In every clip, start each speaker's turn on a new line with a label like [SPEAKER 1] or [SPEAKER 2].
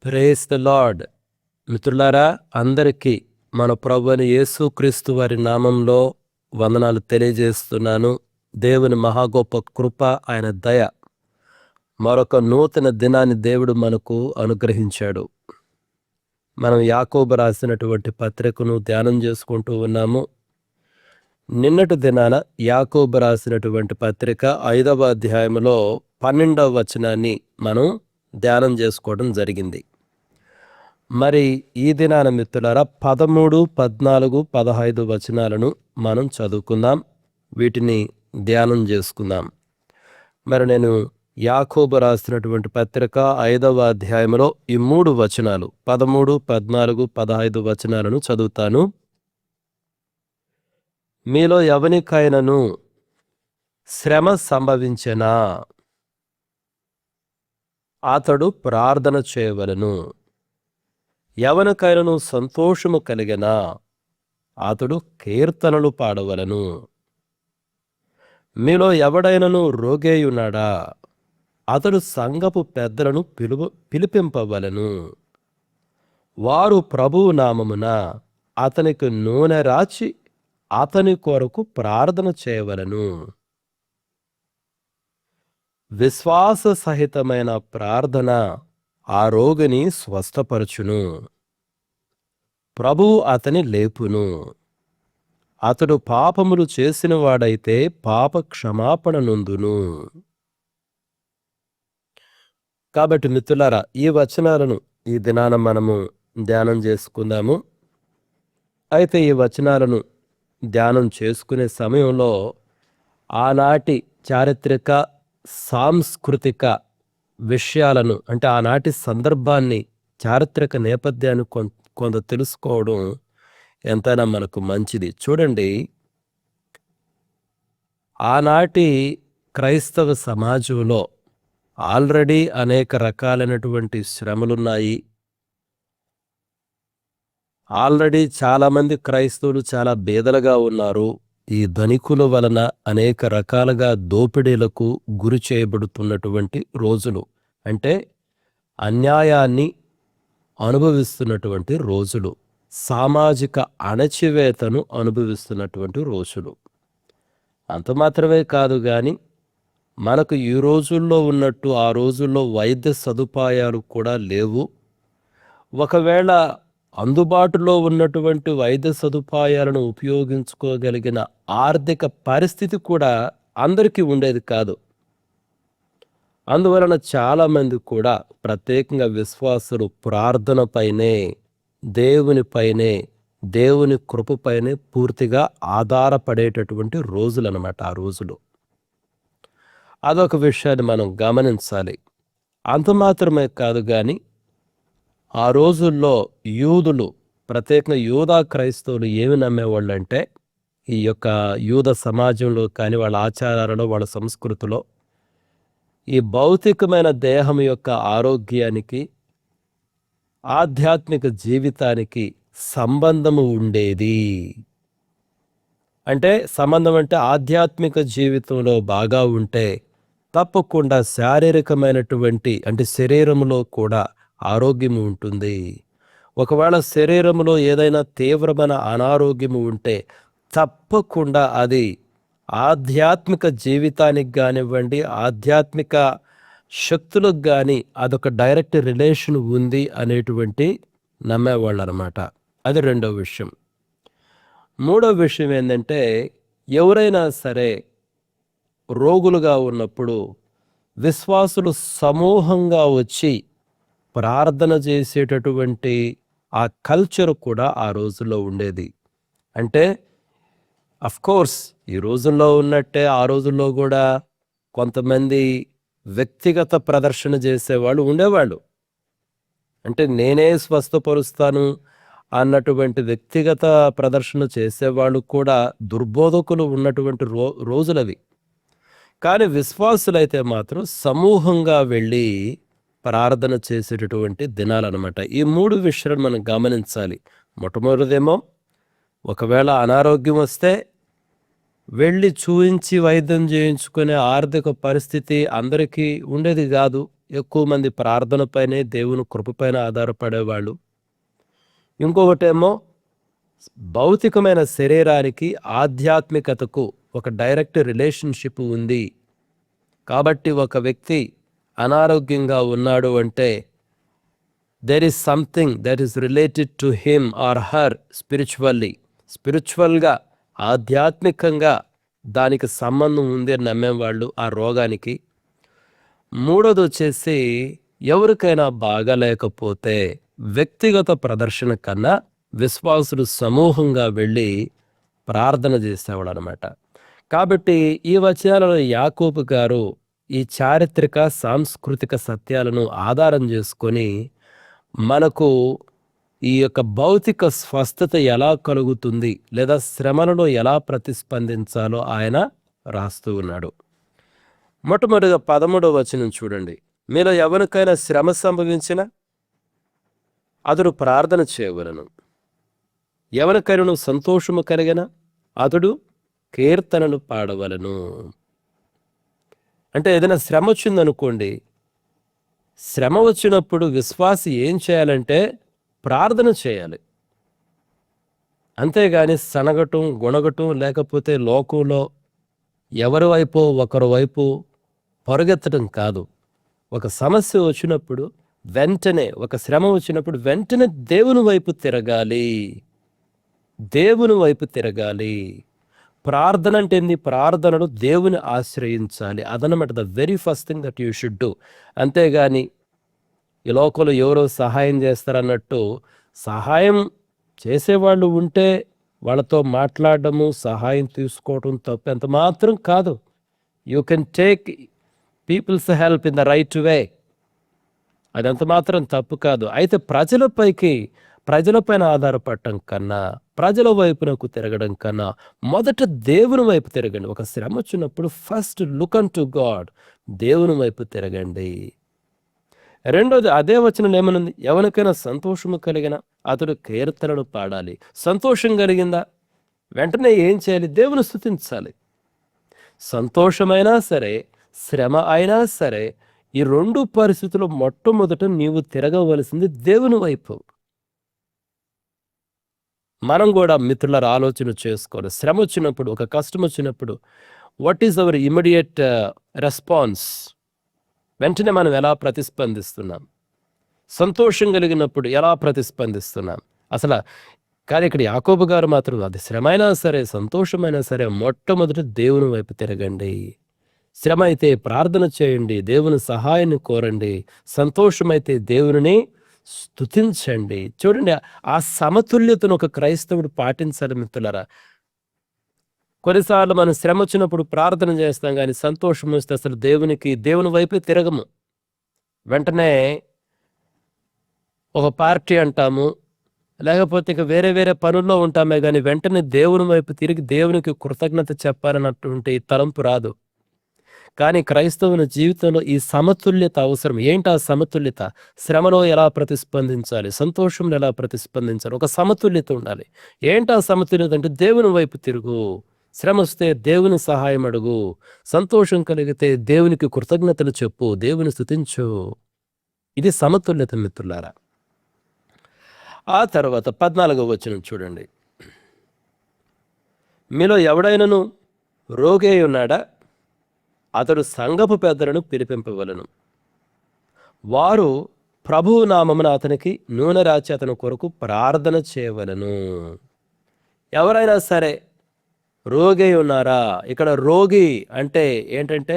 [SPEAKER 1] Praise the lord. మిత్రులారా, అందరికీ మన ప్రభువైన యేసుక్రీస్తు వారి నామంలో వందనాలు తెలియజేస్తున్నాను. దేవుని మహా గొప్ప కృప, ఆయన దయ, మరొక నూతన దినాన్ని దేవుడు మనకు అనుగ్రహించాడు. మనం యాకోబు రాసినటువంటి పత్రికను ధ్యానం చేసుకుంటూ ఉన్నాము. నిన్నటి దినాన యాకోబు రాసినటువంటి పత్రిక 5వ అధ్యాయంలో 12వ వచనాన్ని మనం ధ్యానం చేసుకోవడం జరిగింది. మరి ఈ దినాన మిత్రులారా 13, 14, 15 వచనాలను మనం చదువుకుందాం, వీటిని ధ్యానం చేసుకుందాం. మరి నేను యాకోబు రాసినటువంటి పత్రిక 5వ అధ్యాయంలో ఈ 3 వచనాలు 13, 14, 15 వచనాలను చదువుతాను. మీలో ఎవనికైనను శ్రమ సంభవించెనా అతడు ప్రార్థన చేయవలెను. ఎవనికైనను సంతోషము కలిగినా అతడు కీర్తనలు పాడవలెను. మీలో ఎవడైనను రోగేయున్నాడా అతడు సంఘపు పెద్దలను పిలిపింపవలెను. వారు ప్రభువు నామమున అతనికి నూనె రాచి అతని కొరకు ప్రార్థన చేయవలెను. విశ్వాస సహితమైన ప్రార్థన ఆ రోగిని స్వస్థపరచును. ప్రభువు అతని లేపును. అతడు పాపములు చేసిన వాడైతే పాప క్షమాపణ నొందును. కాబట్టి మిత్రులారా, ఈ వచనాలను ఈ దినాన మనము ధ్యానం చేసుకుందాము. అయితే ఈ వచనాలను ధ్యానం చేసుకునే సమయంలో ఆనాటి చారిత్రక సాంస్కృతిక విషయాలను, అంటే ఆనాటి సందర్భాన్ని, చారిత్రక నేపథ్యాన్ని కొంత తెలుసుకోవడం ఎంతైనా మనకు మంచిది. చూడండి, ఆనాటి క్రైస్తవ సమాజంలో ఆల్రెడీ అనేక రకాలైనటువంటి శ్రమలున్నాయి. ఆల్రెడీ చాలామంది క్రైస్తవులు చాలా బేదలుగా ఉన్నారు. ఈ ధనికుల వలన అనేక రకాలుగా దోపిడీలకు గురి చేయబడుతున్నటువంటి రోజులు, అంటే అన్యాయాన్ని అనుభవిస్తున్నటువంటి రోజులు, సామాజిక అణచివేతను అనుభవిస్తున్నటువంటి రోజులు. అంత మాత్రమే కాదు కానీ మనకు ఈ రోజుల్లో ఉన్నట్టు ఆ రోజుల్లో వైద్య సదుపాయాలు కూడా లేవు. ఒకవేళ అందుబాటులో ఉన్నటువంటి వైద్య సదుపాయాలను ఉపయోగించుకోగలిగిన ఆర్థిక పరిస్థితి కూడా అందరికీ ఉండేది కాదు. అందువలన చాలామంది కూడా, ప్రత్యేకంగా విశ్వాసులు, ప్రార్థనపైనే, దేవునిపైనే, దేవుని కృపపైనే పూర్తిగా ఆధారపడేటటువంటి రోజులు అన్నమాట ఆ రోజులు. అదొక విషయాన్ని మనం గమనించాలి. అంత మాత్రమే కాదు కానీ ఆ రోజుల్లో యూదులు, ప్రత్యేకంగా యూదా క్రైస్తవులు ఏమి నమ్మేవాళ్ళు అంటే, ఈ యొక్క యూద సమాజంలో కానీ వాళ్ళ ఆచారాలలో, వాళ్ళ సంస్కృతిలో ఈ భౌతికమైన దేహం యొక్క ఆరోగ్యానికి, ఆధ్యాత్మిక జీవితానికి సంబంధము ఉండేది. అంటే సంబంధం అంటే ఆధ్యాత్మిక జీవితంలో బాగా ఉంటే తప్పకుండా శారీరకమైనటువంటి, అంటే శరీరంలో కూడా ఆరోగ్యము ఉంటుంది. ఒకవేళ శరీరంలో ఏదైనా తీవ్రమైన అనారోగ్యము ఉంటే తప్పకుండా అది ఆధ్యాత్మిక జీవితానికి కానివ్వండి, ఆధ్యాత్మిక శక్తులకు కానీ అదొక డైరెక్ట్ రిలేషన్ ఉంది అనేటువంటి నమ్మేవాళ్ళు అనమాట. అది రెండో విషయం. మూడో విషయం ఏంటంటే, ఎవరైనా సరే రోగులుగా ఉన్నప్పుడు విశ్వాసులు సమూహంగా వచ్చి ప్రార్థన చేసేటటువంటి ఆ కల్చర్ కూడా ఆ రోజుల్లో ఉండేది. అంటే అఫ్కోర్స్ ఈ రోజుల్లో ఉన్నట్టే ఆ రోజుల్లో కూడా కొంతమంది వ్యక్తిగత ప్రదర్శన చేసేవాళ్ళు ఉండేవాళ్ళు. అంటే నేనే స్వస్థపరుస్తాను అన్నటువంటి వ్యక్తిగత ప్రదర్శన చేసేవాళ్ళు కూడా దుర్బోధకులు ఉన్నటువంటి రోజులవి. కానీ విశ్వాసులైతే మాత్రం సమూహంగా వెళ్ళి ప్రార్థన చేసేటటువంటి దినాలన్నమాట. ఈ 3 విషయాలు మనం గమనించాలి. మొట్టమొదటిదేమో, ఒకవేళ అనారోగ్యం వస్తే వెళ్ళి చూయించి వైద్యం చేయించుకునే ఆర్థిక పరిస్థితి అందరికీ ఉండేది కాదు. ఎక్కువ మంది ప్రార్థనపైనే, దేవుని కృపపైన ఆధారపడేవాళ్ళు. ఇంకొకటేమో భౌతికమైన శరీరానికి ఆధ్యాత్మికతకు ఒక డైరెక్ట్ రిలేషన్షిప్ ఉంది. కాబట్టి ఒక వ్యక్తి అనారోగ్యంగా ఉన్నాడు అంటే there is something that is related to him or her స్పిరిచువల్గా, ఆధ్యాత్మికంగా దానికి సంబంధం ఉంది అని నమ్మేవాళ్ళు ఆ రోగానికి. మూడోది వచ్చేసి ఎవరికైనా బాగాలేకపోతే వ్యక్తిగత ప్రదర్శన కన్నా విశ్వాసులు సమూహంగా వెళ్ళి ప్రార్థన చేసేవాడు అనమాట. కాబట్టి ఈ వచనాలలో యాకోబు గారు ఈ చారిత్రక సాంస్కృతిక సత్యాలను ఆధారం చేసుకొని మనకు ఈ యొక్క భౌతిక స్వస్థత ఎలా కలుగుతుంది లేదా శ్రమలను ఎలా ప్రతిస్పందించాలో ఆయన రాస్తూ ఉన్నాడు. మొట్టమొదటిగా 13వ వచనం చూడండి. మీలో ఎవరికైనా శ్రమ సంభవించిన అతడు ప్రార్థన చేయవలెను, ఎవరికైనా సంతోషము కలిగిన అతడు కీర్తనలు పాడవలను. అంటే ఏదైనా శ్రమ వచ్చిందనుకోండి, శ్రమ వచ్చినప్పుడు విశ్వాసి ఏం చేయాలంటే ప్రార్థన చేయాలి. అంతేగాని సనగటం, గుణగటం, లేకపోతే లోకంలో ఎవరి వైపు ఒకరి వైపు పరుగెత్తడం కాదు. ఒక సమస్య వచ్చినప్పుడు వెంటనే, ఒక శ్రమ వచ్చినప్పుడు వెంటనే దేవుని వైపు తిరగాలి. దేవుని వైపు తిరగాలి. ప్రార్థన అంటే ఏంది? ప్రార్థనను దేవుని ఆశ్రయించాలి. అదనమాట the very first thing that you should do. అంతేగాని ఈ లోకంలో ఎవరో సహాయం చేస్తారన్నట్టు సహాయం చేసేవాళ్ళు ఉంటే వాళ్ళతో మాట్లాడడము, సహాయం తీసుకోవడం తప్పు ఎంత మాత్రం కాదు. You can take peoples help in the right way, అదంత మాత్రం తప్పు కాదు. అయితే ప్రజలపైన ఆధారపడటం కన్నా, ప్రజల వైపునకు తిరగడం కన్నా మొదట దేవుని వైపు తిరగండి. ఒక శ్రమ వచ్చినప్పుడు first look an to God, దేవుని వైపు తిరగండి. రెండోది అదే వచనంలో ఏమనుంది? ఎవరికైనా సంతోషము కలిగిన అతడు కీర్తనలు పాడాలి. సంతోషం కలిగిందా వెంటనే ఏం చేయాలి? దేవుని స్తుతించాలి. సంతోషమైనా సరే, శ్రమ అయినా సరే, ఈ రెండు పరిస్థితులు మొట్టమొదట నీవు తిరగవలసింది దేవుని వైపు. మనం కూడా మిత్రుల ఆలోచన చేసుకోవాలి. శ్రమ వచ్చినప్పుడు, ఒక కష్టం వచ్చినప్పుడు what is our immediate response? వెంటనే మనం ఎలా ప్రతిస్పందిస్తున్నాం? సంతోషం కలిగినప్పుడు ఎలా ప్రతిస్పందిస్తున్నాం? అసలు కానీ ఇక్కడ యాకోబు గారు మాత్రం అది శ్రమ అయినా సరే, సంతోషమైనా సరే మొట్టమొదటి దేవుని వైపు తిరగండి. శ్రమ అయితే ప్రార్థన చేయండి, దేవుని సహాయాన్ని కోరండి. సంతోషమైతే దేవుని స్తుతించండి. చూడండి, ఆ సమతుల్యతను ఒక క్రైస్తవుడు పాటించాలి మిత్రులారా. కొన్నిసార్లు మనం శ్రమ వచ్చినప్పుడు ప్రార్థన చేస్తాం, కానీ సంతోషం వస్తే అసలు దేవుని వైపే తిరగము. వెంటనే ఒక పార్టీ అంటాము, లేకపోతే ఇక వేరే వేరే పనుల్లో ఉంటామే, కానీ వెంటనే దేవుని వైపు తిరిగి దేవునికి కృతజ్ఞత చెప్పాలన్నటువంటి తలంపు రాదు. కానీ క్రైస్తవుని జీవితంలో ఈ సమతుల్యత అవసరం. ఏంటి ఆ సమతుల్యత? శ్రమలో ఎలా ప్రతిస్పందించాలి, సంతోషంలో ఎలా ప్రతిస్పందించాలి, ఒక సమతుల్యత ఉండాలి. ఏంటి ఆ సమతుల్యత అంటే దేవుని వైపు తిరుగు. శ్రమ వస్తే దేవుని సహాయం అడుగు, సంతోషం కలిగితే దేవునికి కృతజ్ఞతలు చెప్పు, దేవుని స్తుతించు. ఇది సమతుల్యత మిత్రులారా. ఆ తర్వాత 14వ వచనం చూడండి. మీలో ఎవడైనను రోగి అయి ఉన్నాడా? అతడు సంఘపు పెద్దలను పిలిపింపవలను, వారు ప్రభువు నామమున అతనికి నూనె రాచి అతని కొరకు ప్రార్థన చేయవలను. ఎవరైనా సరే రోగి ఉన్నారా? ఇక్కడ రోగి అంటే ఏంటంటే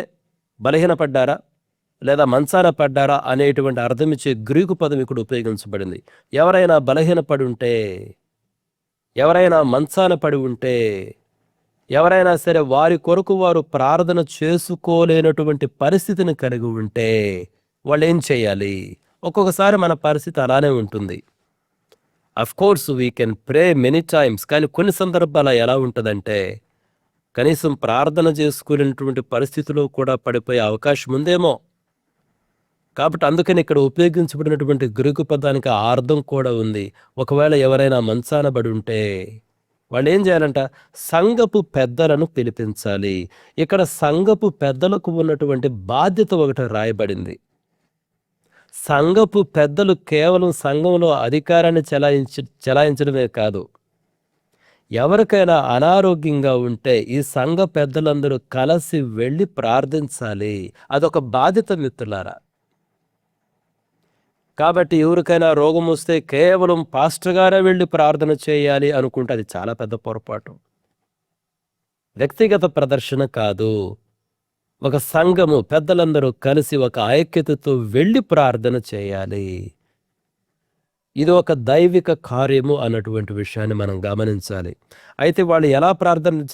[SPEAKER 1] బలహీనపడ్డారా లేదా మంచాన పడ్డారా అనేటువంటి అర్థం ఇచ్చే గ్రీకు పదం ఇక్కడ ఉపయోగించబడింది. ఎవరైనా బలహీనపడి ఉంటే, ఎవరైనా మంచాన పడి ఉంటే, ఎవరైనా సరే వారి కొరకు వారు ప్రార్థన చేసుకోలేనటువంటి పరిస్థితిని కలిగి ఉంటే వాళ్ళు ఏం చేయాలి? ఒక్కొక్కసారి మన పరిస్థితి అలానే ఉంటుంది. Of course we can pray many times, కానీ కొన్ని సందర్భాలు ఎలా ఉంటుందంటే కనీసం ప్రార్థన చేసుకునేటువంటి పరిస్థితిలో కూడా పడిపోయే అవకాశం ఉందేమో. కాబట్టి అందుకని ఇక్కడ ఉపయోగించబడినటువంటి గ్రీకు పదానికి ఆ అర్థం కూడా ఉంది. ఒకవేళ ఎవరైనా మంచాన పడి ఉంటే వాళ్ళు ఏం చేయాలంట? సంఘపు పెద్దలను పిలిపించాలి. ఇక్కడ సంఘపు పెద్దలకు ఉన్నటువంటి బాధ్యత ఒకటి రాయబడింది. సంఘపు పెద్దలు కేవలం సంఘంలో అధికారాన్ని చెలాయించడమే కాదు, ఎవరికైనా అనారోగ్యంగా ఉంటే ఈ సంఘ పెద్దలందరూ కలిసి వెళ్ళి ప్రార్థించాలి. అదొక బాధ్యత మిత్రులారా. కాబట్టి ఎవరికైనా రోగం వస్తే కేవలం పాస్టర్ గారే వెళ్ళి ప్రార్థన చేయాలి అనుకుంటే అది చాలా పెద్ద పొరపాటు. వ్యక్తిగత ప్రదర్శన కాదు, ఒక సంఘము పెద్దలందరూ కలిసి ఒక ఐక్యతతో వెళ్ళి ప్రార్థన చేయాలి. ఇది ఒక దైవిక కార్యము అన్నటువంటి విషయాన్ని మనం గమనించాలి. అయితే వాళ్ళు ఎలా ప్రార్థన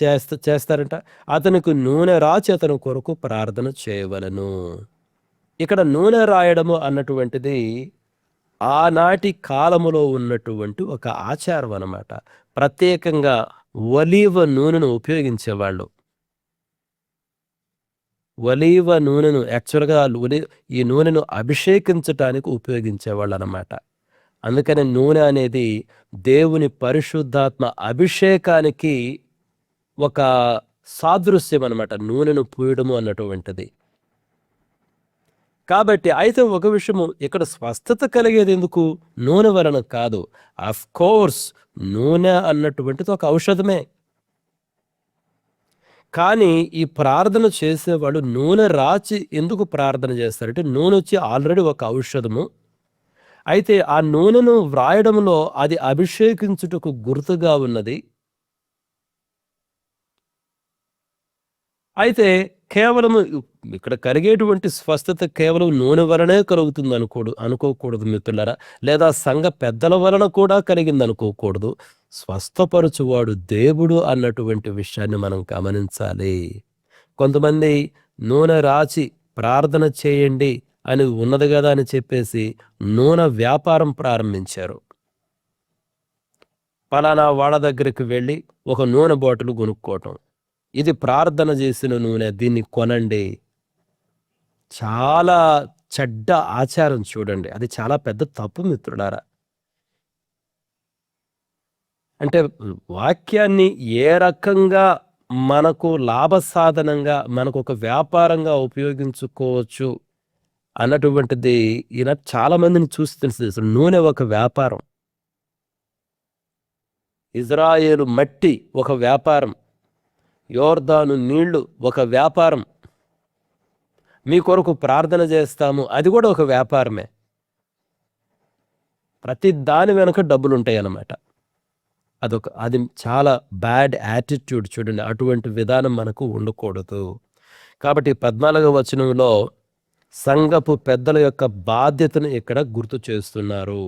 [SPEAKER 1] చేస్తారంట? అతనికి నూనె రాచి అతని కొరకు ప్రార్థన చేయవలను. ఇక్కడ నూనె రాయడము అన్నటువంటిది ఆనాటి కాలములో ఉన్నటువంటి ఒక ఆచారం అన్నమాట. ప్రత్యేకంగా ఒలీవ నూనెను ఉపయోగించేవాళ్ళు. ఒలీవ నూనెను యాక్చువల్గా ఈ నూనెను అభిషేకించటానికి ఉపయోగించేవాళ్ళు అన్నమాట. అందుకని నూనె అనేది దేవుని పరిశుద్ధాత్మ అభిషేకానికి ఒక సాదృశ్యం అన్నమాట, నూనెను పూయడము అన్నటువంటిది. కాబట్టి అయితే ఒక విషయము, ఇక్కడ స్వస్థత కలిగేది ఎందుకు? నూనె వలన కాదు. అఫ్ కోర్స్ నూనె అన్నటువంటిది ఒక ఔషధమే. కానీ ఈ ప్రార్థన చేసేవాళ్ళు నూనె రాచి ఎందుకు ప్రార్థన చేస్తారంటే, నూనె వచ్చి ఆల్రెడీ ఒక ఔషధము. అయితే ఆ నూనెను వ్రాయడంలో అది అభిషేకించుటకు గుర్తుగా ఉన్నది. అయితే కేవలము ఇక్కడ కలిగేటువంటి స్వస్థత కేవలం నూనె వలనే కలుగుతుంది అనుకోకూడదు మిత్రులారా. లేదా సంఘ పెద్దల వలన కూడా కలిగింది అనుకోకూడదు. స్వస్థపరచువాడు దేవుడు అన్నటువంటి విషయాన్ని మనం గమనించాలి. కొంతమంది నూనె రాచి ప్రార్థన చేయండి అని ఉన్నది కదా అని చెప్పేసి నూనె వ్యాపారం ప్రారంభించారు. పలానా వాళ్ళ దగ్గరికి వెళ్ళి ఒక నూనె బాటిల్ కొనుక్కోవటం, ఇది ప్రార్థన చేసిన నూనె, దీన్ని కొనండి. చాలా చెడ్డ ఆచారం చూడండి, అది చాలా పెద్ద తప్పు మిత్రులారా. అంటే వాక్యాన్ని ఏ రకంగా మనకు లాభసాధనంగా, మనకు ఒక వ్యాపారంగా ఉపయోగించుకోవచ్చు అన్నటువంటిది ఈయన చాలా మందిని చూసి తెలుసు. నూనె ఒక వ్యాపారం, ఇజ్రాయేలు మట్టి ఒక వ్యాపారం, యోర్దాను నీళ్లు ఒక వ్యాపారం, మీ కొరకు ప్రార్థన చేస్తాము అది కూడా ఒక వ్యాపారమే. ప్రతి దాని వెనుక డబ్బులు ఉంటాయి అన్నమాట. అది చాలా బ్యాడ్ యాటిట్యూడ్ చూడండి. అటువంటి విధానం మనకు ఉండకూడదు. కాబట్టి 14వ వచనంలో సంఘపు పెద్దల యొక్క బాధ్యతను ఇక్కడ గుర్తు చేస్తున్నారు.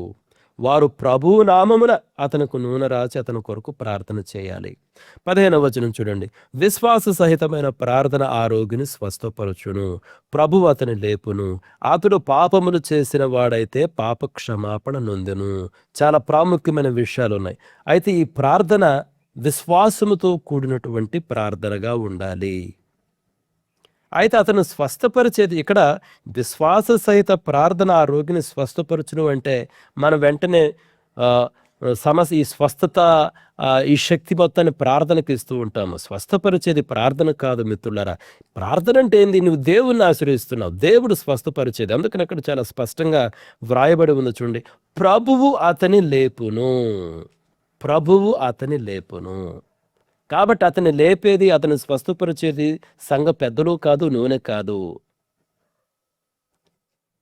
[SPEAKER 1] వారు ప్రభువు నామమున అతనికి నూనె రాచి అతని కొరకు ప్రార్థన చేయాలి. 15వ వచనం చూడండి. విశ్వాస సహితమైన ప్రార్థన ఆ రోగిని స్వస్థపరచును, ప్రభువు అతని లేపును, అతడు పాపములు చేసిన వాడైతే పాప క్షమాపణ నొందెను. చాలా ప్రాముఖ్యమైన విషయాలు ఉన్నాయి. అయితే ఈ ప్రార్థన విశ్వాసముతో కూడినటువంటి ప్రార్థనగా ఉండాలి. అయితే అతను స్వస్థపరిచేది, ఇక్కడ విశ్వాస సహిత ప్రార్థన ఆ రోగిని స్వస్థపరచును అంటే మనం వెంటనే ఈ స్వస్థత ఈ శక్తి మొత్తాన్ని ప్రార్థనకి ఇస్తూ ఉంటాము. స్వస్థపరిచేది ప్రార్థన కాదు మిత్రులారా. ప్రార్థన అంటే ఏంది? నువ్వు దేవుణ్ణి ఆశ్రయిస్తున్నావు, దేవుడు స్వస్థపరిచేది. అందుకని అక్కడ చాలా స్పష్టంగా వ్రాయబడి ఉంది చూడండి, ప్రభువు అతని లేపును, ప్రభువు అతని లేపును. కాబట్టి అతన్ని లేపేది, అతను స్వస్థపరిచేది సంఘ పెద్దలు కాదు, నూనె కాదు,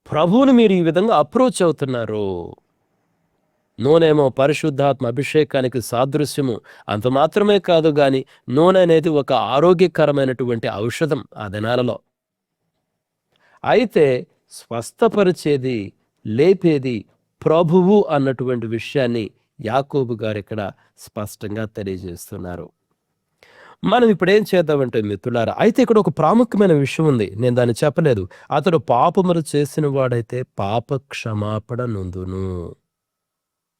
[SPEAKER 1] ప్రభువుని మీరు ఈ విధంగా అప్రోచ్ అవుతున్నారు. నూనెమో పరిశుద్ధాత్మ అభిషేకానికి సాదృశ్యము. అంత మాత్రమే కాదు కానీ నూనె అనేది ఒక ఆరోగ్యకరమైనటువంటి ఔషధం ఆ దినాలలో. అయితే స్వస్థపరిచేది, లేపేది ప్రభువు అన్నటువంటి విషయాన్ని యాకోబు గారు ఇక్కడ స్పష్టంగా తెలియజేస్తున్నారు. మనం ఇప్పుడు ఏం చేద్దామంటే మిత్రులారా, అయితే ఇక్కడ ఒక ప్రాముఖ్యమైన విషయం ఉంది, నేను దాన్ని చెప్పలేదు. అతడు పాపములు చేసిన వాడైతే పాప క్షమాపణ నొందును.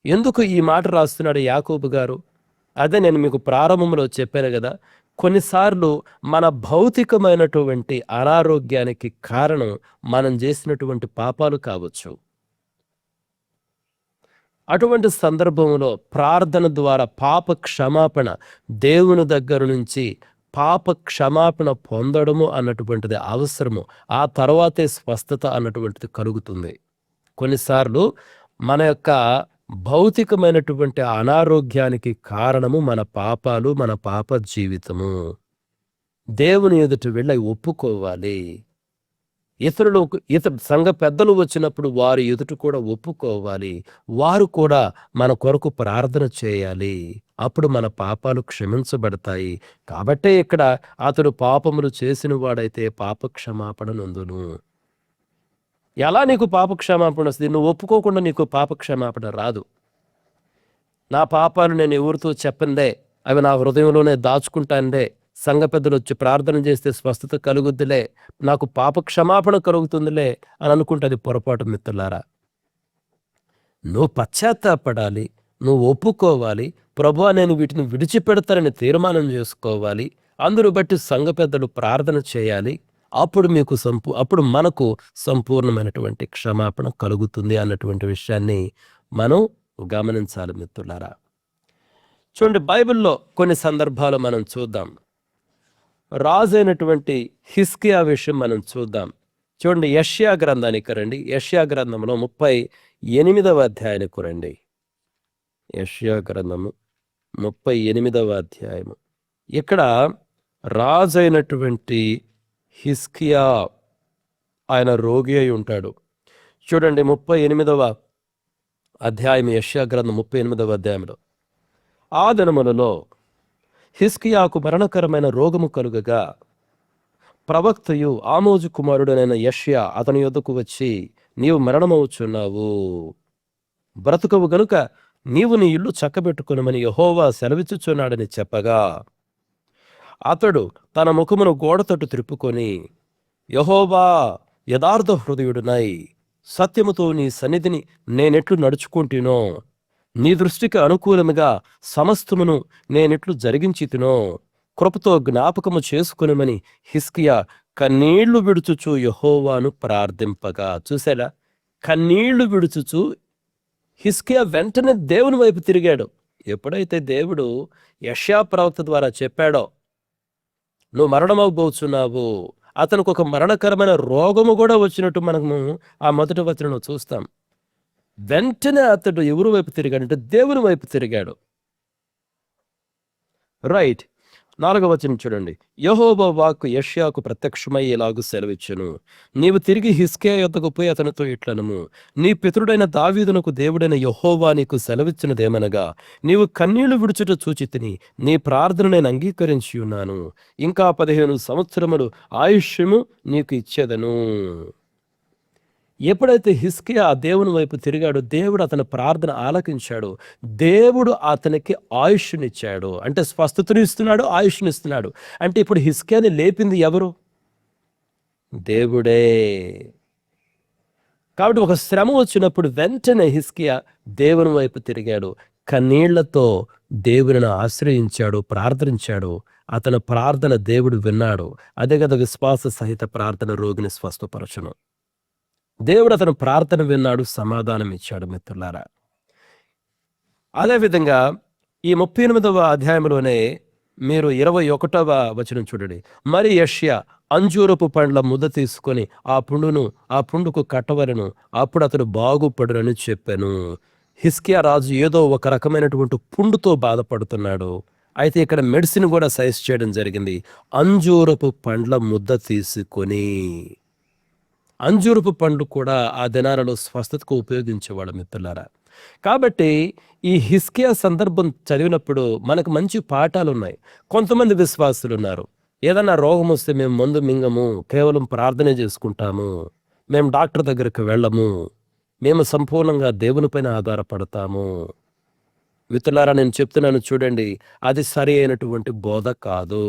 [SPEAKER 1] ఎందుకు ఈ మాట రాస్తున్నాడు యాకోబు గారు? అదే నేను మీకు ప్రారంభంలో చెప్పాను కదా, కొన్నిసార్లు మన భౌతికమైనటువంటి అనారోగ్యానికి కారణం మనం చేసినటువంటి పాపాలు కావచ్చు. అటువంటి సందర్భంలో ప్రార్థన ద్వారా పాప క్షమాపణ, దేవుని దగ్గర నుంచి పాప క్షమాపణ పొందడము అన్నటువంటిది అవసరము. ఆ తర్వాతే స్వస్థత అన్నటువంటిది కలుగుతుంది. కొన్నిసార్లు మన యొక్క భౌతికమైనటువంటి అనారోగ్యానికి కారణము మన పాపాలు, మన పాప జీవితము. దేవుని ఎదుట వెళ్ళి ఒప్పుకోవాలి. ఇతర సంఘ పెద్దలు వచ్చినప్పుడు వారి ఎదుట కూడా ఒప్పుకోవాలి. వారు కూడా మన కొరకు ప్రార్థన చేయాలి. అప్పుడు మన పాపాలు క్షమించబడతాయి. కాబట్టే ఇక్కడ అతడు పాపములు చేసిన వాడైతే పాప క్షమాపణ నొందును. ఎలా నీకు పాప క్షమాపణ వస్తుంది? నువ్వు ఒప్పుకోకుండా నీకు పాప క్షమాపణ రాదు. నా పాపాలు నేను ఎవరితో చెప్పందే, అవి నా హృదయంలోనే దాచుకుంటానులే, సంఘ పెద్దలు వచ్చి ప్రార్థన చేస్తే స్వస్థత కలుగుద్దిలే, నాకు పాప క్షమాపణ కలుగుతుందిలే అని అనుకుంటే అది పొరపాటు మిత్రులారా. నువ్వు పశ్చాత్తాపడాలి, నువ్వు ఒప్పుకోవాలి. ప్రభువా నేను వీటిని విడిచిపెడతానని తీర్మానం చేసుకోవాలి. అందును బట్టి సంఘ పెద్దలు ప్రార్థన చేయాలి. అప్పుడు మనకు సంపూర్ణమైనటువంటి క్షమాపణ కలుగుతుంది అన్నటువంటి విషయాన్ని మనం గమనించాలి మిత్రులారా. చూడండి, బైబిల్లో కొన్ని సందర్భాలు మనం చూద్దాం. రాజు అయినటువంటి హిజ్కియా విషయం మనం చూద్దాం. చూడండి, యెషయా గ్రంథానికి రండి. యెషయా గ్రంథంలో 38వ అధ్యాయానికి రండి. యెషయా గ్రంథము 38వ అధ్యాయము. ఇక్కడ రాజు అయినటువంటి హిజ్కియా ఆయన రోగి అయి ఉంటాడు. చూడండి, 38వ అధ్యాయం, యెషయా గ్రంథం 38వ అధ్యాయంలో, ఆ దినములలో హిజ్కియాకు మరణకరమైన రోగము కలుగగా ప్రవక్తయు ఆమోజు కుమారుడనైన యెషయా అతని యొద్దకు వచ్చి, నీవు మరణమవుచున్నావు, బ్రతుకవు గనుక నీవు నీ ఇల్లు చక్కబెట్టుకొనుమని యెహోవా సెలవిచ్చుచున్నాడని చెప్పగా, అతడు తన ముఖమును గోడ తట్టు త్రిప్పుకొని, యెహోవా యథార్థ హృదయుడునై సత్యముతో నీ సన్నిధిని నేనెట్లు నడుచుకుంటునో, నీ దృష్టికి అనుకూలముగా సమస్తమును నేనెట్లు జరిగించితినో కృపతో జ్ఞాపకము చేసుకునమని హిజ్కియా కన్నీళ్లు విడుచుచు యెహోవాను ప్రార్థింపగా. చూసారా, కన్నీళ్లు విడుచుచు హిజ్కియా వెంటనే దేవుని వైపు తిరిగాడు. ఎప్పుడైతే దేవుడు యెషయా ప్రవక్త ద్వారా చెప్పాడో నువ్వు మరణమవబోచున్నావు, అతనికి ఒక మరణకరమైన రోగము కూడా వచ్చినట్టు మనము ఆ మొదటి వచనంలో చూస్తాం. వెంటనే అతడు ఎవరి వైపు తిరిగాడంటే దేవుని వైపు తిరిగాడు. రైట్, 4వ వచనం చూడండి. యెహోవా వాక్కు యెషయాకు ప్రత్యక్షమై ఇలాగు సెలవిచ్చెను, నీవు తిరిగి హిజ్కియా యొద్దకు పోయి అతనితో ఇట్లనము, నీ పితరుడైన దావీదునకు దేవుడైన యెహోవా నీకు సెలవిచ్చినదేమనగా, నీవు కన్నీళ్లు విడుచుట చూచితిని, నీ ప్రార్థన నేను అంగీకరించి ఉన్నాను, ఇంకా 15 సంవత్సరములు ఆయుష్యము నీకు ఇచ్చేదను. ఎప్పుడైతే హిజ్కియా ఆ దేవుని వైపు తిరిగాడో దేవుడు అతని ప్రార్థన ఆలకించాడు. దేవుడు అతనికి ఆయుష్నిచ్చాడు. అంటే స్వస్థతను ఇస్తున్నాడు, ఆయుష్నిస్తున్నాడు. అంటే ఇప్పుడు హిజ్కియాని లేపింది ఎవరు? దేవుడే. కాబట్టి ఒక శ్రమ వచ్చినప్పుడు వెంటనే హిజ్కియా దేవుని వైపు తిరిగాడు, కన్నీళ్లతో దేవుని ఆశ్రయించాడు, ప్రార్థించాడు. అతని ప్రార్థన దేవుడు విన్నాడు. అదే కదా విశ్వాస సహిత ప్రార్థన రోగిని స్వస్థపరచును. దేవుడు అతను ప్రార్థన విన్నాడు, సమాధానం ఇచ్చాడు మిత్రులారా. అదేవిధంగా ఈ 38వ అధ్యాయంలోనే మీరు 21వ వచనం చూడండి. మరి యెషయా అంజూరపు పండ్ల ముద్ద తీసుకొని ఆ పుండుకు కట్టవలను, అప్పుడు అతడు బాగుపడునని చెప్పాను. హిజ్కియా రాజు ఏదో ఒక రకమైనటువంటి పుండుతో బాధపడుతున్నాడు. అయితే ఇక్కడ మెడిసిన్ కూడా సజెస్ట్ చేయడం జరిగింది. అంజూరపు పండ్ల ముద్ద తీసుకొని. అంజూరపు పండు కూడా ఆ దినాలలో స్వస్థతకు ఉపయోగించేవాడు మిత్రులారా. కాబట్టి ఈ హిజ్కియా సందర్భం చదివినప్పుడు మనకు మంచి పాఠాలు ఉన్నాయి. కొంతమంది విశ్వాసులు ఉన్నారు, ఏదన్నా రోగం వస్తే మేము మందు మింగము, కేవలం ప్రార్థనే చేసుకుంటాము, మేము డాక్టర్ దగ్గరికి వెళ్ళము, మేము సంపూర్ణంగా దేవునిపైన ఆధారపడతాము. మిత్రులారా, నేను చెప్తున్నాను చూడండి, అది సరి అయినటువంటి బోధ కాదు.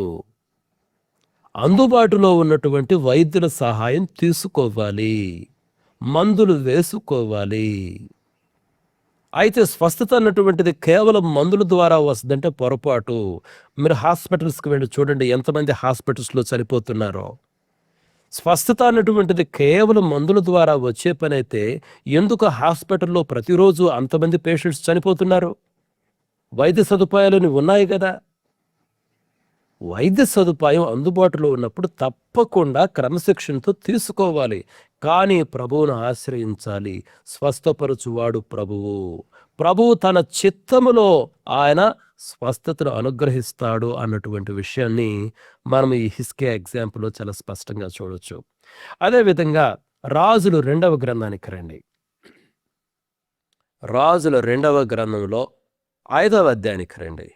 [SPEAKER 1] అందుబాటులో ఉన్నటువంటి వైద్యుల సహాయం తీసుకోవాలి, మందులు వేసుకోవాలి. అయితే స్వస్థత అన్నటువంటిది కేవలం మందుల ద్వారా వస్తుందంటే పొరపాటు. మీరు హాస్పిటల్స్కి వెళ్ళి చూడండి, ఎంతమంది హాస్పిటల్స్లో చనిపోతున్నారో. స్వస్థత అన్నటువంటిది కేవలం మందుల ద్వారా వచ్చే పని అయితే ఎందుకు హాస్పిటల్లో ప్రతిరోజు అంతమంది పేషెంట్స్ చనిపోతున్నారు? వైద్య సదుపాయాలు ఉన్నాయి కదా. వైద్య సదుపాయం అందుబాటులో ఉన్నప్పుడు తప్పకుండా క్రమశిక్షణతో తీసుకోవాలి. కానీ ప్రభువును ఆశ్రయించాలి. స్వస్థపరచువాడు ప్రభువు. ప్రభువు తన చిత్తములో ఆయన స్వస్థతను అనుగ్రహిస్తాడు అన్నటువంటి విషయాన్ని మనం ఈ హిస్కియా ఎగ్జాంపుల్లో చాలా స్పష్టంగా చూడొచ్చు. అదేవిధంగా రాజులు 2వ గ్రంథానికి రండి. రాజుల 2వ గ్రంథంలో 5వ అధ్యాయానికి రండి.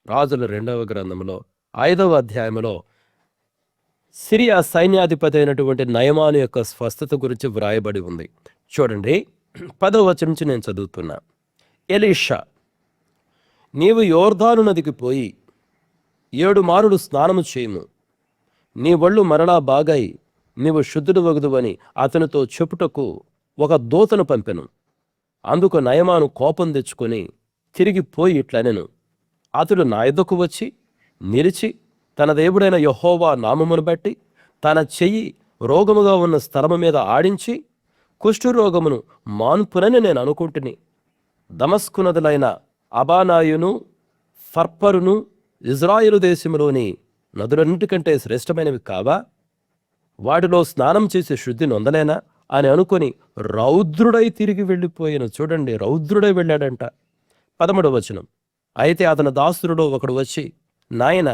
[SPEAKER 1] రాజుల 2వ గ్రంథంలో 5వ అధ్యాయంలో సిరియా సైన్యాధిపతి అయినటువంటి నయమాను యొక్క స్వస్థత గురించి వ్రాయబడి ఉంది. చూడండి, 10వ వచనం నుంచి నేను చదువుతున్నా. ఎలీషా, నీవు యోర్దాను నదికి పోయి 7 మారులు స్నానము చేయము, నీ ఒళ్ళు మరలా బాగాయి నీవు శుద్ధుడు వగుదువని అతనితో చెప్పుటకు ఒక దూతను పంపెను. అందుకు నయమాను కోపం తెచ్చుకొని తిరిగి పోయి ఇట్లనెను, అతడు నా యొద్దకు వచ్చి నిలిచి తన దేవుడైన యెహోవా నామమును బట్టి తన చెయ్యి రోగముగా ఉన్న స్థలము మీద ఆడించి కుష్ఠరోగమును మాన్పునని నేను అనుకుంటుని. దమస్కు నదులైన అబానాయును ఫర్పరును ఇజ్రాయేలు దేశంలోని నదులన్నిటికంటే శ్రేష్టమైనవి కావా? వాటిలో స్నానం చేసి శుద్ధి నొందలేనా అని అనుకొని రౌద్రుడై తిరిగి వెళ్ళిపోయాను. చూడండి, రౌద్రుడై వెళ్ళాడంట. 13వ వచనం. అయితే అతని దాసులలో ఒకడు వచ్చి, నాయన,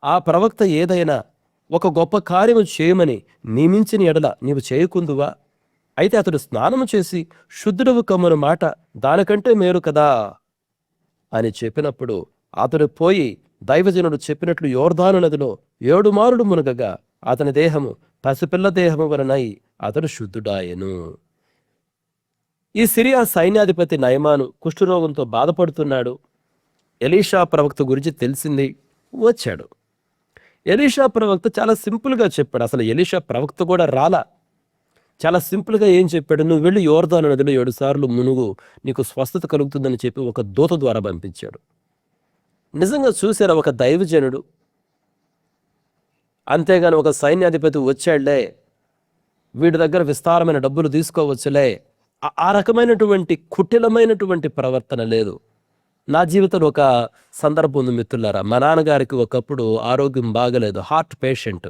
[SPEAKER 1] ఆ ప్రవక్త ఏదైనా ఒక గొప్ప కార్యము చేయమని నియమించిన ఎడల నీవు చేయకుందువా? అయితే అతడు స్నానము చేసి శుద్ధుడవు కమ్మను మాట దానికంటే మేలు కదా అని చెప్పినప్పుడు అతడు పోయి దైవజనుడు చెప్పినట్లు యోర్దాను నదిలో 7 మారులు మునగగా అతని దేహము పసిపిల్ల దేహము వలనై అతడు శుద్ధుడాయెను. ఈ సిరియా సైన్యాధిపతి నయమాను కుష్ఠరోగంతో బాధపడుతున్నాడు. ఎలీషా ప్రవక్త గురించి తెలిసింది, వచ్చాడు. ఎలీషా ప్రవక్త చాలా సింపుల్గా చెప్పాడు. అసలు ఎలీషా ప్రవక్త కూడా రాలా. చాలా సింపుల్గా ఏం చెప్పాడు? నువ్వు వెళ్ళి యోర్దాను నదిలో 7 సార్లు మునుగు, నీకు స్వస్థత కలుగుతుందని చెప్పి ఒక దూత ద్వారా పంపించాడు. నిజంగా చూసారా ఒక దైవజనుడు? అంతేగాని ఒక సైన్యాధిపతి వచ్చాడులే, వీడి దగ్గర విస్తారమైన డబ్బులు తీసుకోవచ్చులే, ఆ రకమైనటువంటి కుటిలమైనటువంటి ప్రవర్తన లేదు. నా జీవితంలో ఒక సందర్భం ఉంది మిత్రులారా. మా నాన్నగారికి ఒకప్పుడు ఆరోగ్యం బాగలేదు, హార్ట్ పేషెంట్.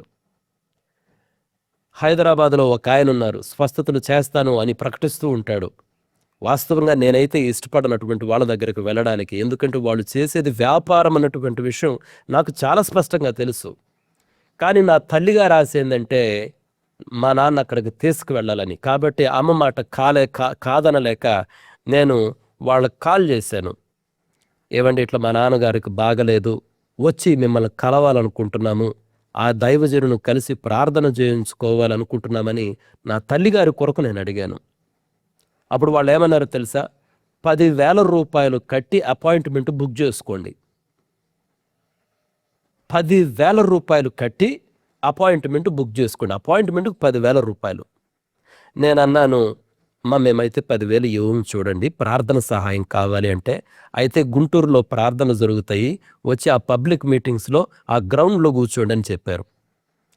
[SPEAKER 1] హైదరాబాద్లో ఒక ఆయన ఉన్నారు, స్వస్థతలు చేస్తాను అని ప్రకటిస్తూ ఉంటాడు. వాస్తవంగా నేనైతే ఇష్టపడనటువంటి వాళ్ళ దగ్గరకు వెళ్ళడానికి, ఎందుకంటే వాళ్ళు చేసేది వ్యాపారం అన్నటువంటి విషయం నాకు చాలా స్పష్టంగా తెలుసు. కానీ నా తల్లిగా రాసేందంటే మా నాన్న అక్కడికి తీసుకువెళ్ళాలని. కాబట్టి అమ్మ మాట కాదనలేక నేను వాళ్ళకి కాల్ చేశాను. ఏమండి, ఇట్లా మా నాన్నగారికి బాగలేదు, వచ్చి మిమ్మల్ని కలవాలనుకుంటున్నాము, ఆ దైవజనును కలిసి ప్రార్థన చేయించుకోవాలనుకుంటున్నామని నా తల్లిగారి కొరకు నేను అడిగాను. అప్పుడు వాళ్ళు ఏమన్నారో తెలుసా? 10,000 రూపాయలు కట్టి అపాయింట్మెంట్ బుక్ చేసుకోండి. 10,000 రూపాయలు కట్టి అపాయింట్మెంట్ బుక్ చేసుకోండి. అపాయింట్మెంట్కి 10,000 రూపాయలు. నేను అన్నాను, మేమైతే 10,000 ఇవ్వము, చూడండి ప్రార్థన సహాయం కావాలి అంటే. అయితే గుంటూరులో ప్రార్థన జరుగుతాయి, వచ్చి ఆ పబ్లిక్ మీటింగ్స్లో ఆ గ్రౌండ్లో కూర్చోండి అని చెప్పారు.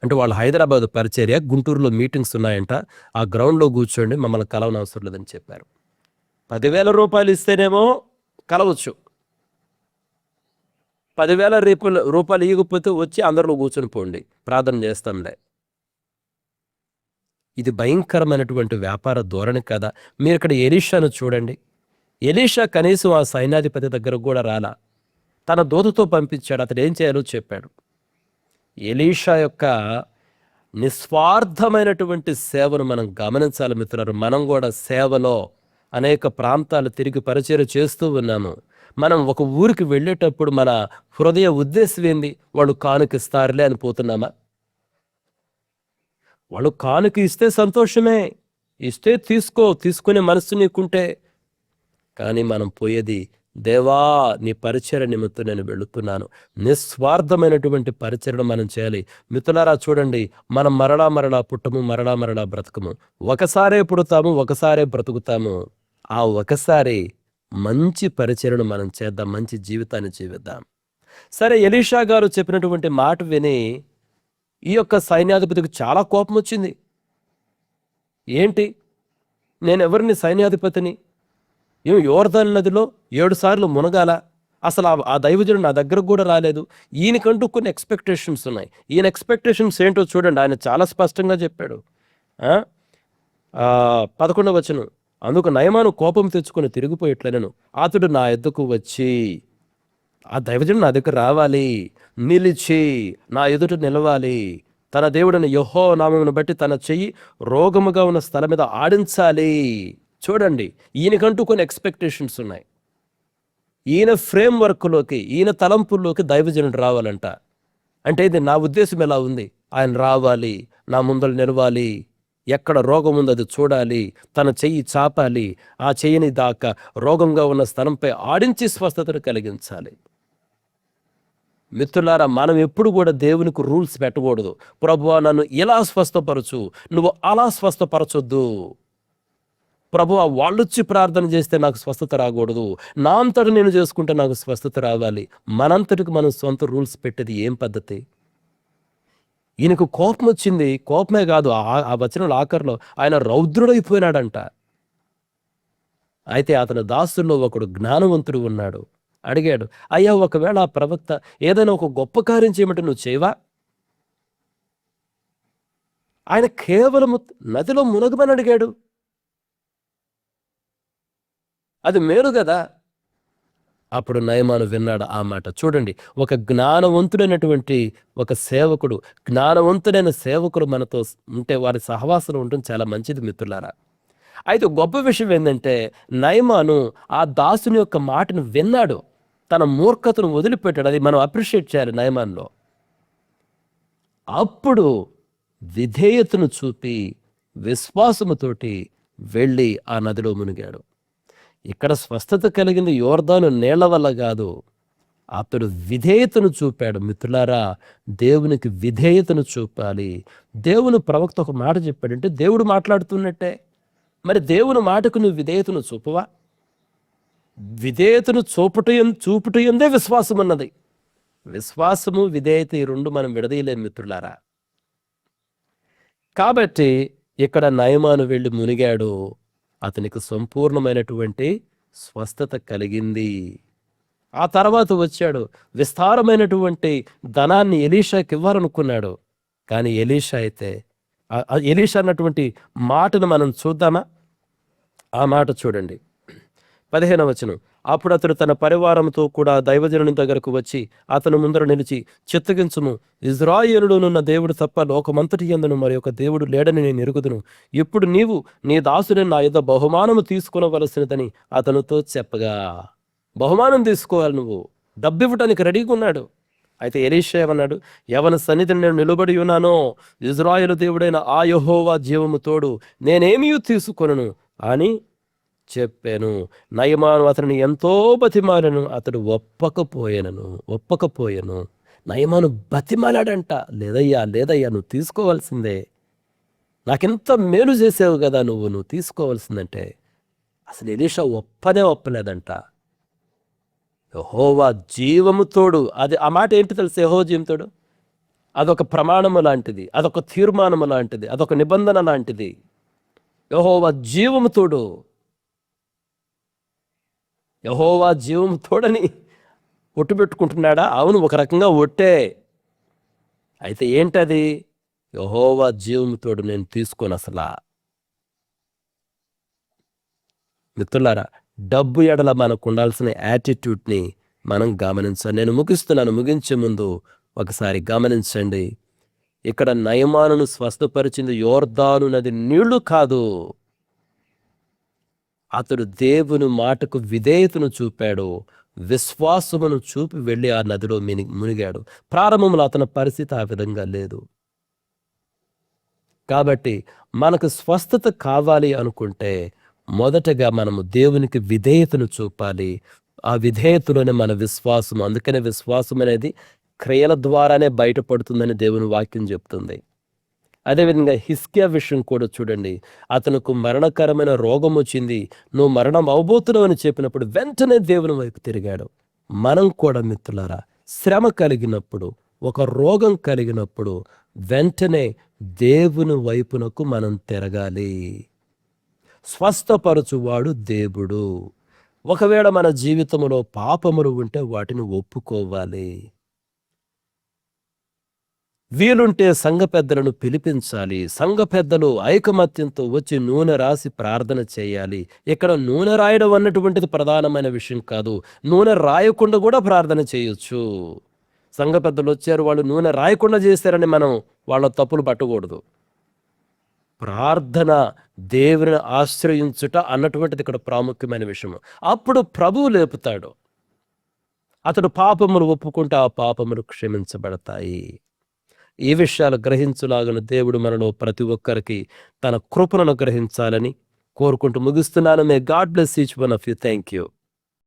[SPEAKER 1] అంటే వాళ్ళు హైదరాబాద్ పరిచర్య, గుంటూరులో మీటింగ్స్ ఉన్నాయంట, ఆ గ్రౌండ్లో కూర్చోండి, మమ్మల్ని కలవనవసరం లేదని చెప్పారు. 10,000 రూపాయలు ఇస్తేనేమో కలవచ్చు, 10,000 రూపాయలు ఇవ్వకపోతే వచ్చి అందరిలో కూర్చొని పోండి, ప్రార్థన చేస్తాంలే. ఇది భయంకరమైనటువంటి వ్యాపార ధోరణి కదా. మీరు ఇక్కడ ఎలీషాను చూడండి. ఎలీషా కనీసం ఆ సైన్యాధిపతి దగ్గరకు కూడా రాలా, తన దూతతో పంపించాడు, అతడు ఏం చేయాలో చెప్పాడు. ఎలీషా యొక్క నిస్వార్థమైనటువంటి సేవను మనం గమనించాలి మిత్రులారా. మనం కూడా సేవలో అనేక ప్రాంతాలు తిరిగి పరిచర్య చేస్తూ ఉన్నాము. మనం ఒక ఊరికి వెళ్ళేటప్పుడు మన హృదయ ఉద్దేశం ఏంది? వాళ్ళు కానుకిస్తారులే అని పోతున్నామా? వాళ్ళు కానుక ఇస్తే సంతోషమే, ఇస్తే తీసుకునే మనసు నీకుంటే. కానీ మనం పోయేది, దేవా నీ పరిచర్య నిమిత్తం నేను వెళుతున్నాను, నిస్వార్థమైనటువంటి పరిచర్యను మనం చేయాలి. మిత్రులారా చూడండి, మనం మరలా పుట్టము, మరలా బ్రతకము. ఒకసారే పుడతాము, ఒకసారే బ్రతుకుతాము. ఆ ఒకసారి మంచి పరిచర్యను మనం చేద్దాం, మంచి జీవితాన్ని జీవిద్దాం. సరే, ఎలీషా గారు చెప్పినటువంటి మాట విని ఈ యొక్క సైన్యాధిపతికి చాలా కోపం వచ్చింది. ఏంటి, నేను ఎవరిని సైన్యాధిపతిని? యోర్దాను నదిలో 7 సార్లు మునగాల, అసలు ఆ దైవజనుడు నా దగ్గరకు కూడా రాలేదు. ఈయనకంటూ కొన్ని ఎక్స్పెక్టేషన్స్ ఉన్నాయి. ఈయన ఎక్స్పెక్టేషన్స్ ఏంటో చూడండి. ఆయన చాలా స్పష్టంగా చెప్పాడు. 11వ వచనం, అందుకు నయమాను కోపం తెచ్చుకొని తిరిగిపోయేట్లనెను. అతడు నా ఎద్దుకు వచ్చి, ఆ దైవజనుడు నా దగ్గర రావాలి, నిలిచి నా ఎదుట నిలవాలి, తన దేవుడిని యెహోవా నామమును బట్టి తన చెయ్యి రోగముగా ఉన్న స్థలం మీద ఆడించాలి. చూడండి, ఈయనకంటూ కొన్ని ఎక్స్పెక్టేషన్స్ ఉన్నాయి. ఈయన ఫ్రేమ్ వర్క్లోకి, ఈయన తలంపుల్లోకి దైవజనుడు రావాలంట. అంటే ఇది నా ఉద్దేశం ఎలా ఉంది? ఆయన రావాలి, నా ముందర నిలవాలి, ఎక్కడ రోగం ఉందో అది చూడాలి, తన చెయ్యి చాపాలి, ఆ చెయ్యిని దాకా రోగంగా ఉన్న స్థలంపై ఆడించి స్వస్థతను కలిగించాలి. మిత్రులారా, మనం ఎప్పుడు కూడా దేవునికి రూల్స్ పెట్టకూడదు. ప్రభువా నన్ను ఇలా స్వస్థపరచు, నువ్వు అలా స్వస్థపరచొద్దు. ప్రభువా వాళ్ళొచ్చి ప్రార్థన చేస్తే నాకు స్వస్థత రాకూడదు, నా అంతటి నేను చేసుకుంటే నాకు స్వస్థత రావాలి. మనంతటికి మనం సొంత రూల్స్ పెట్టేది ఏం పద్ధతి? ఈయనకు కోపం వచ్చింది. కోపమే కాదు, ఆ వచనంలో ఆఖరిలో ఆయన రౌద్రుడైపోయినాడంట. అయితే అతని దాసుల్లో ఒకడు జ్ఞానవంతుడు ఉన్నాడు. అడిగాడు, అయ్యా ఒకవేళ ఆ ప్రవక్త ఏదైనా ఒక గొప్ప కార్యం చేయమంటే నువ్వు చేయవా? ఆయన కేవలము నదిలో మునగమని అడిగాడు. అది మేలు కదా. అప్పుడు నయమాను విన్నాడు ఆ మాట. చూడండి, ఒక జ్ఞానవంతుడైనటువంటి ఒక సేవకుడు, జ్ఞానవంతుడైన సేవకుడు మనతో ఉంటే, వారి సహవాసంలో ఉండడం చాలా మంచిది మిత్రులారా. అయితే గొప్ప విషయం ఏంటంటే, నయమాను ఆ దాసుని యొక్క మాటను విన్నాడు, తన మూర్ఖతను వదిలిపెట్టాడు. అది మనం అప్రిషియేట్ చేయాలి నయమాన్లో. అప్పుడు విధేయతను చూపి విశ్వాసముతోటి వెళ్ళి ఆ నదిలో మునిగాడు. ఇక్కడ స్వస్థత కలిగింది యోర్దాను నీళ్ల వల్ల కాదు, అతడు విధేయతను చూపాడు. మిత్రులారా, దేవునికి విధేయతను చూపాలి. దేవుని ప్రవక్త ఒక మాట చెప్పాడంటే దేవుడు మాట్లాడుతున్నట్టే. మరి దేవుని మాటకు నువ్వు విధేయతను చూపవా? విధేయతను చూపుట ఎందే విశ్వాసం అన్నది. విశ్వాసము విధేయత ఈ రెండు మనం విడదీయలేం మిత్రులారా. కాబట్టి ఇక్కడ నయమాను వెళ్ళి మునిగాడు, అతనికి సంపూర్ణమైనటువంటి స్వస్థత కలిగింది. ఆ తర్వాత వచ్చాడు, విస్తారమైనటువంటి ధనాన్ని ఎలీషాకి ఇవ్వాలనుకున్నాడు. కానీ ఎలీషా అయితే, ఎలీషా అన్నటువంటి మాటను మనం చూద్దామా? ఆ మాట చూడండి, 15వ వచనం. అప్పుడు అతడు తన పరివారంతో కూడా దైవజనుని దగ్గరకు వచ్చి అతను ముందర నిలిచి, చిత్తగించుము, ఇజ్రాయేలులోనున్న దేవుడు తప్ప లోకమంతటి యందును మరి ఒక దేవుడు లేడని నేను ఎరుగుదును. ఇప్పుడు నీవు నీ దాసుని నా యొద్ద బహుమానము తీసుకునవలసినదని అతనితో చెప్పగా. బహుమానం తీసుకోవాలి, నువ్వు డబ్బు ఇవ్వటానికి రెడీగా ఉన్నాడు. అయితే ఎలీషా ఏమన్నాడు? ఎవరి సన్నిధిని నేను నిలబడి ఉన్నానో, ఇజ్రాయేలు దేవుడైన ఆ యెహోవా జీవము తోడు నేనేమీ తీసుకొనను అని చెప్పాను. నయమాను అతనిని ఎంతో బతిమాలను, అతడు ఒప్పకపోయాను. నయమాను బతిమాలాడంట, లేదయ్యా నువ్వు తీసుకోవాల్సిందే, నాకెంత మేలు చేసావు కదా, నువ్వు తీసుకోవాల్సిందంటే అసలు ఎలీషా ఒప్పలేదంట. యెహోవా జీవము తోడు, అది ఆ మాట ఏంటి తెలుసు? యెహోవా జీవము తోడు అదొక ప్రమాణము లాంటిది, అదొక తీర్మానము లాంటిది, అదొక నిబంధన లాంటిది. యెహోవా జీవము తోడు, యెహోవా జీవము తోడని ఒట్టు పెట్టుకుంటున్నాడా? అవును, ఒక రకంగా ఒట్టే. అయితే ఏంటది? యెహోవా జీవము తోడు నేను తీసుకోను అసలా. మిత్రులారా, డబ్బు ఎడల మనకు ఉండాల్సిన యాటిట్యూడ్ని మనం గమనించాలి. నేను ముగిస్తున్నాను. ముగించే ముందు ఒకసారి గమనించండి, ఇక్కడ నయమానును స్వస్థపరిచింది యోర్దాను నది నీళ్లు కాదు, అతడు దేవుని మాటకు విధేయతను చూపాడు, విశ్వాసమును చూపి వెళ్ళి ఆ నదిలో మునిగాడు. ప్రారంభంలో అతని పరిస్థితి ఆ విధంగా లేదు. కాబట్టి మనకు స్వస్థత కావాలి అనుకుంటే మొదటగా మనము దేవునికి విధేయతను చూపాలి. ఆ విధేయతలోనే మన విశ్వాసం. అందుకనే విశ్వాసం అనేది క్రియల ద్వారానే బయటపడుతుందని దేవుని వాక్యం చెప్తుంది. అదేవిధంగా హిజ్కియా విషయం కూడా చూడండి, అతనుకు మరణకరమైన రోగం వచ్చింది, నువ్వు మరణం అవబోతున్నావు అని చెప్పినప్పుడు వెంటనే దేవుని వైపు తిరిగాడు. మనం కూడా మిత్రులారా, శ్రమ కలిగినప్పుడు, ఒక రోగం కలిగినప్పుడు వెంటనే దేవుని వైపునకు మనం తిరగాలి. స్వస్థపరచువాడు దేవుడు. ఒకవేళ మన జీవితంలో పాపములు ఉంటే వాటిని ఒప్పుకోవాలి. వీలుంటే సంఘ పెద్దలను పిలిపించాలి. సంఘ పెద్దలు ఐకమత్యంతో వచ్చి నూనె రాసి ప్రార్థన చేయాలి. ఇక్కడ నూనె రాయడం అన్నటువంటిది ప్రధానమైన విషయం కాదు. నూనె రాయకుండా కూడా ప్రార్థన చేయొచ్చు. సంఘ పెద్దలు వచ్చారు, వాళ్ళు నూనె రాయకుండా చేశారని మనం వాళ్ళ తప్పులు పట్టకూడదు. ప్రార్థన, దేవుని ఆశ్రయించుట అన్నటువంటిది ఇక్కడ ప్రాముఖ్యమైన విషయం. అప్పుడు ప్రభువు లేపుతాడు. అతడు పాపములు ఒప్పుకుంటే ఆ పాపములు క్షమించబడతాయి. ఈ విషయాలు గ్రహించులాగున దేవుడు మనలో ప్రతి ఒక్కరికి తన కృపను గ్రహించాలని కోరుకుంటూ ముగిస్తున్నాను. May God bless each one of you. Thank you.